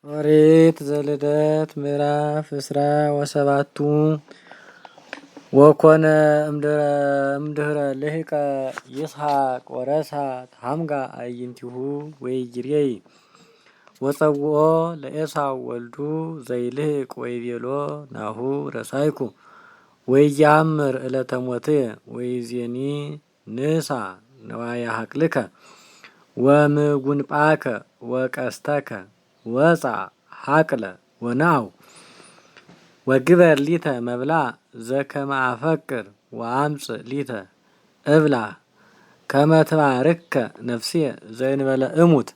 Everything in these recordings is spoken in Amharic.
ኦሪት ዘልደት ምዕራፍ እስራ ወሰባቱ ወኮነ እምድህረ ልሂቀ ይስሐቅ ወረሳ ሐምጋ አዕይንቲሁ ወኢይሬይ ወጸውኦ ለኤሳው ወልዱ ዘይልህቅ ወይቤሎ ናሁ ረሳይኩ ወኢያምር ዕለተ ሞትየ ወይዜኒ ንሳ ነዋየ ሀቅልከ ወምጉንጳከ ወቀስተከ ወፃ ሀቅለ ወናው ወግበር ሊተ መብላ ዘከመ አፈቅር ወአምፅ ሊተ እብላ ከመ ትባርከ ነፍስየ ዘእንበለ እሙት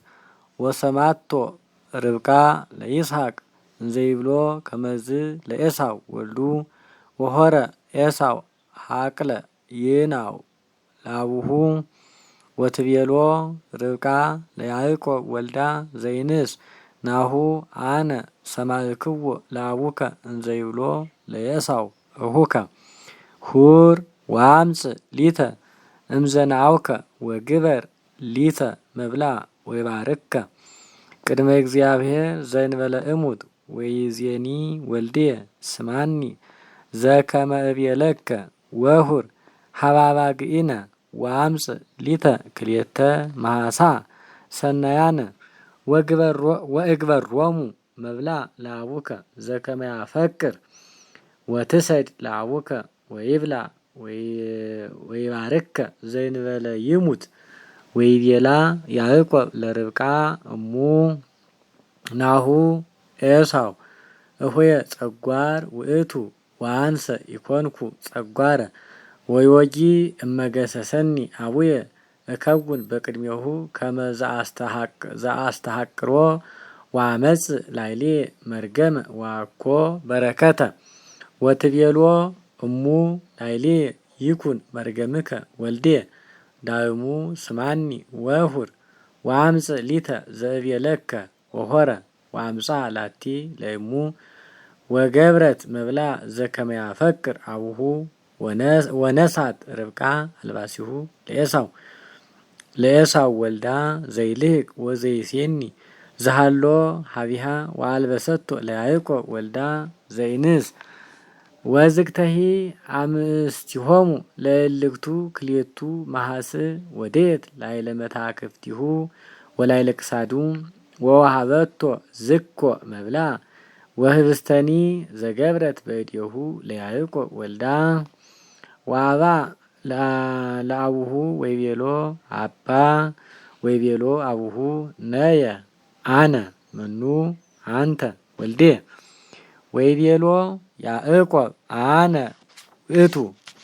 ወሰማቶ ርብቃ ለይስሐቅ እንዘይብሎ ከመዝ ለኤሳው ወልዱ ወሆረ ኤሳው ሀቅለ ይናው ላቡሁ ወትቤሎ ርብቃ ለያዕቆብ ወልዳ ዘይንስ ናሁ አነ ሰማዕክዎ ለአቡከ እንዘይብሎ ለኤሳው እሁከ ሁር ወአምፅ ሊተ እምዘናአውከ ወግበር ሊተ መብላ ወይባርከ ቅድመ እግዚአብሔር ዘእንበለ እሙት ወይዜኒ ወልድየ ስማኒ ዘከመ እቤለከ ወሁር ሀባባግኢነ ወአምፅ ሊተ ክልኤተ መሃሳ ሰናያነ ወእግበሮሙ መብላ ለአቡከ ዘከመ ያፈቅር ወትሰድ ለአቡከ ወይብላ ወይባርከ ዘእንበለ ይሙት ወይቤላ ያዕቆብ ለርብቃ እሙ ናሁ ኤሳው እሁየ ጸጓር ውእቱ ወአንሰ ኢኮንኩ ጸጓረ ወይወጂ እመገሰሰኒ አቡየ እከውን በቅድሜሁ ከመ ዘአስተሐቅሮ ወአመጽ ላይሌ መርገመ ዋኮ በረከተ ወትቤሎ እሙ ላይሌ ይኩን መርገምከ ወልድየ ዳይሙ ስማኒ ወሁር ወአምፅ ሊተ ዘእቤለከ ወሆረ ወአምፃ ላቲ ለእሙ ወገብረት መብላ ዘከመ ያፈቅር አቡሁ ወነሳት ርብቃ አልባሲሁ ለኤሳው ወልዳ ዘይልህቅ ወዘይሴኒ ዘሃሎ ሀቢሃ ወአልበሰቶ ለያዕቆብ ወልዳ ዘይንስ ወዝግተሂ አምስቲሆሙ ለእልክቱ ክልኤቱ መሃስ ወዴት ላይለ መታክፍቲሁ ወላይለ ክሳዱ ወወሃበቶ ዝኮ መብላ ወህብስተኒ ዘገብረት በእዴሁ ለያዕቆብ ወልዳ ዋባ ለአቡሁ ወይቤሎ አባ ወይቤሎ አቡሁ ነየ አነ መኑ አንተ ወልዴ ወይቤሎ ያዕቆብ አነ ውእቱ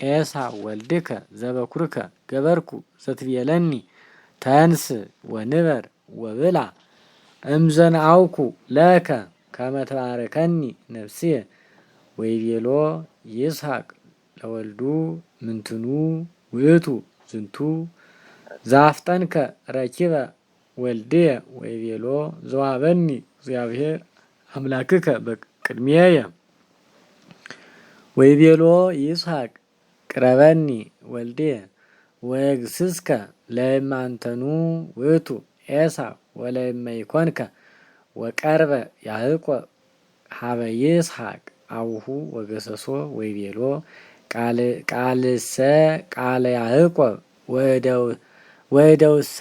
ኤሳው ወልድከ ዘበኩርከ ገበርኩ ዘትቤለኒ ተንስ ወንበር ወብላ እምዘንአውኩ ለከ ከመ ትባርከኒ ነፍስየ ወይቤሎ ይስሐቅ ለወልዱ ምንትኑ ውእቱ ዝንቱ ዛፍጠንከ ረኪበ ወልድየ ወይቤሎ ዘዋሃበኒ እግዚአብሔር አምላክከ በቅድሜየ ወይቤሎ ይስሐቅ ቅረበኒ ወልድየ ወእግስጽከ ለእማንተኑ ውእቱ ኤሳው ወለእመ ኢኮንከ ወቀርበ ያዕቆብ ሀበ ይስሐቅ አቡሁ ወገሰሶ ወይቤሎ ቃልሰ ቃለ ያዕቆብ ወእደውሰ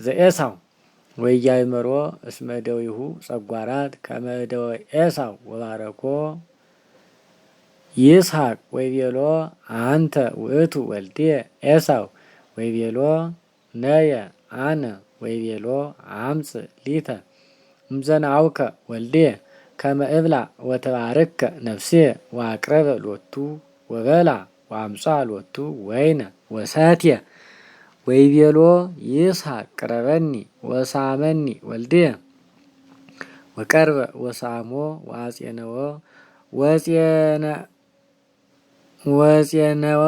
ዘኤሳው ወኢያእመሮ እስመ እደዊሁ ጸጓራት ከመ እደወ ኤሳው ወባረኮ ይስሐቅ ወይቤሎ አንተ ውእቱ ወልድየ ኤሳው ወይቤሎ ነየ አነ ወይቤሎ አምፅ ሊተ እምዘንአውከ ወልድየ ከመ እብላ ወተባርከ ነፍስየ ወአቅረበ ሎቱ ወበላ ወአምፃ ሎቱ ወይነ ወሰትየ ወይቤሎ ይስሐቅ ቅረበኒ ወሳመኒ ወልድየ ወቀርበ ወሳሞ ወአጼነወ ወጼነወ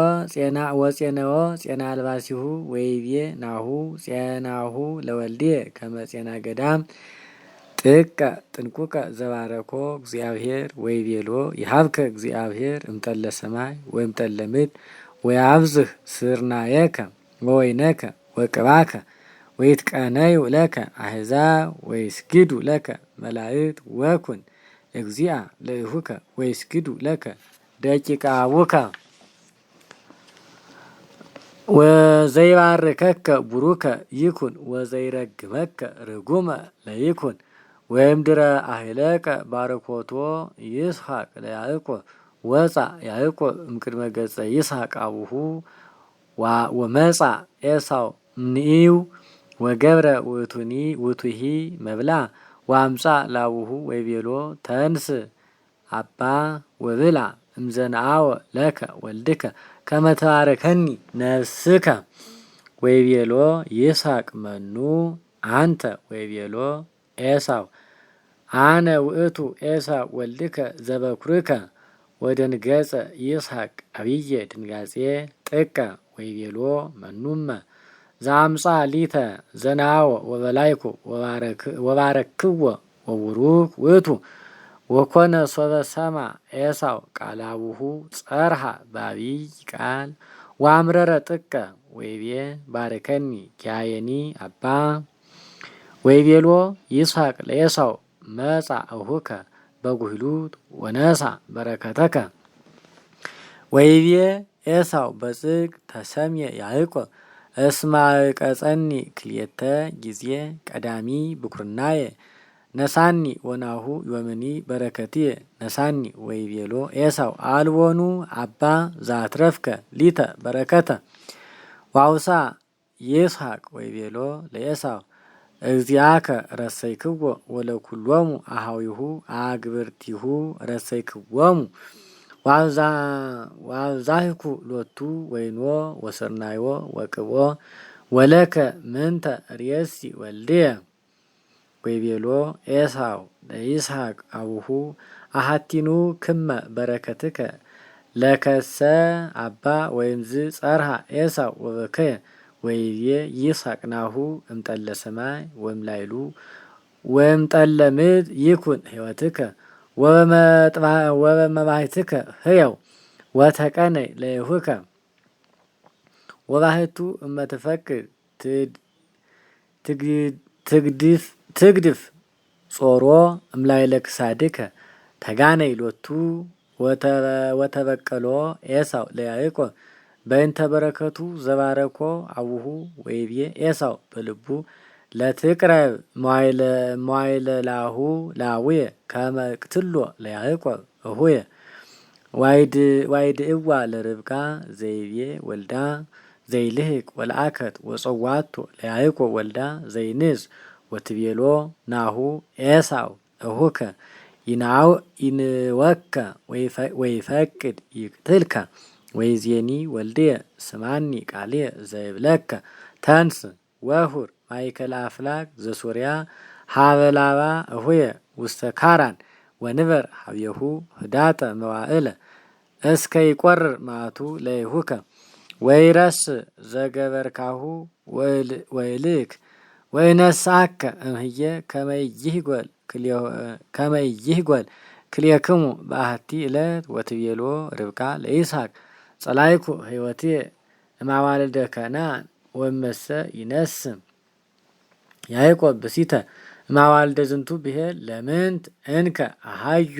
ጼና አልባሲሁ ወይቤ ናሁ ጼናሁ ለወልድየ ከመ ጼና ገዳም ጥቀ ጥንቁቀ ዘባረኮ እግዚአብሔር ወይቤሎ ይሃብከ እግዚአብሔር እምጠለ ሰማይ ወእምጠለ ምድር ወያብዝህ ስርናየከ ወወይነከ ወቅባከ ወይትቀነዩ ለከ አሕዛብ ወይስግዱ ለከ መላእክት ወኩን እግዚአ ለእሁከ ወይስግዱ ለከ ደቂቀ አቡከ ወዘይባርከከ ቡሩከ ይኩን ወዘይረግመከ ርጉመ ለይኩን ወእምድረ አህለቀ ባርኮቶ ይስሐቅ ለያዕቆብ ወፃ ያዕቆብ እምቅድመ ገጸ ይስሐቅ አቡሁ ወመፃ ኤሳው እምኔኡ ወገብረ ውእቱሂ መብላ ወአምፃ ላቡሁ ወይቤሎ ተንስ አባ ወብላ እምዘንአወ ለከ ወልድከ ከመ ትባርከኒ ነፍስከ ወይቤሎ ይስሐቅ መኑ አንተ ወይቤሎ ኤሳው አነ ውእቱ ኤሳው ወልድከ ዘበኩርከ ወደንገጸ ይስሐቅ አብየ ድንጋጼ ጥቀ ወይቤሎ መኑመ ዘአምፃ ሊተ ዘናወ ወበላይኩ ወባረክዎ ወቡሩክ ውእቱ ወኮነ ሶበ ሰማ ኤሳው ቃለ አቡሁ ጸርሃ በአብይ ቃል ወአምረረ ጥቀ ወይቤ ባርከኒ ኪያየኒ አባ ወይቤሎ ይስሐቅ ለኤሳው መጻ እሁከ በጉህሉት ወነሳ በረከተከ ወይቤ ኤሳው በጽግ ተሰምየ ያዕቆብ እስመ ቀጸኒ ክልኤተ ጊዜ ቀዳሚ ብኩርናየ ነሳኒ ወናሁ ዮምኒ በረከትየ ነሳኒ ወይቤሎ ኤሳው አልቦኑ አባ ዘአትረፍከ ሊተ በረከተ ዋውሳ ይስሐቅ ወይቤሎ ለኤሳው እግዚአከ ረሰይክዎ ወለኩሎሙ አሃዊሁ አግብርቲሁ ረሰይክዎሙ ዋብዛህኩ ሎቱ ወይኖ ወሰርናዮ ወቅቦ ወለከ ምንተ ርእሲ ወልድየ ወይቤሎ ኤሳው ለይስሐቅ አቡሁ አሐቲኑ ክመ በረከትከ ለከሰ አባ ወይምዝ ጸርሃ ኤሳው ወበከየ ወይቤ ይስሐቅ ናሁ እምጠለ ሰማይ ወእምላይሉ ወእምጠለ ምድር ይኩን ሕይወትከ ወበመባሕትከ ሕያው ወተቀነይ ለእሁከ ወባሕቱ እመትፈቅድ ትግድፍ ጾሮ እምላይለ ክሳድከ ተጋነይ ሎቱ ወተበቀሎ ኤሳው ለያዕቆብ በእንተ በረከቱ ዘባረኮ አቡሁ ወይቤ ኤሳው በልቡ ለትቅረብ መዋይለ ላሁ ላውየ ከመ እቅትሎ ለያዕቆብ እሁየ ዋይድ እዋ ለርብቃ ዘይቤ ወልዳ ዘይልህቅ ወለአከት ወጸዋቶ ለያዕቆብ ወልዳ ዘይንስ ወትቤሎ ናሁ ኤሳው እሁከ ይንወከ ወይፈቅድ ይቅትልከ ወይዜኒ ወልድየ ስማኒ ቃልየ ዘይብለከ ተንስ ወሁር ማእከለ አፍላግ ዘሶርያ ሀበላባ እሁየ ውስተ ካራን ወንበር ሀብየሁ ህዳጠ መዋእለ እስከ ይቈርር መዓቱ ለይሁከ ወይረስ ዘገበርካሁ ወይልክ ወይነሳከ እምህየ ከመ ይህጐል ክልኤክሙ በአሐቲ ዕለት ወትቤሎ ርብቃ ለይስሐቅ ጸላይኩ ሕይወትየ እማዋልደ ከነዓን ወእመሰ ይነስም ያዕቆብ ብእሲተ እማዋልደ ዝንቱ ብሔር ለምንት እንከ አሃዩ